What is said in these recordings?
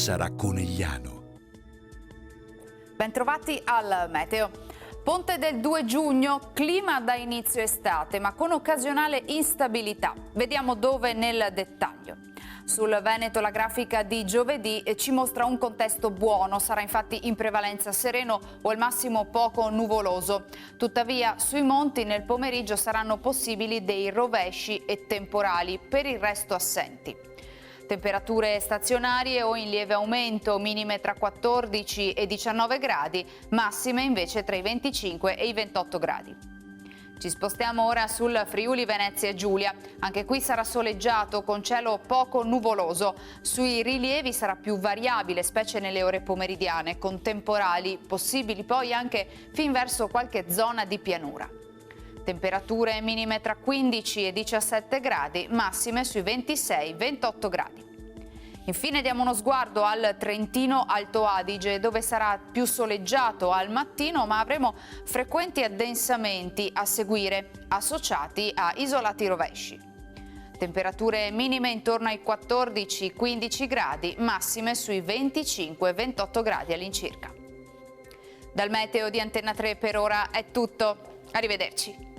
sarà Conegliano. Bentrovati al Meteo. Ponte del 2 giugno, clima da inizio estate, ma con occasionale instabilità. Vediamo dove nel dettaglio. Sul Veneto la grafica di giovedì ci mostra un contesto buono, sarà infatti in prevalenza sereno o al massimo poco nuvoloso. Tuttavia sui monti nel pomeriggio saranno possibili dei rovesci e temporali, per il resto assenti. Temperature stazionarie o in lieve aumento, minime tra 14 e 19 gradi, massime invece tra i 25 e i 28 gradi. Ci spostiamo ora sul Friuli Venezia Giulia. Anche qui sarà soleggiato con cielo poco nuvoloso. Sui rilievi sarà più variabile, specie nelle ore pomeridiane, con temporali possibili poi anche fin verso qualche zona di pianura. Temperature minime tra 15 e 17 gradi, massime sui 26-28 gradi. Infine diamo uno sguardo al Trentino Alto Adige, dove sarà più soleggiato al mattino, ma avremo frequenti addensamenti a seguire, associati a isolati rovesci. Temperature minime intorno ai 14-15 gradi, massime sui 25-28 gradi all'incirca. Dal meteo di Antenna 3 per ora è tutto. Arrivederci.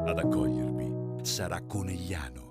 Ad accogliervi sarà Conegliano.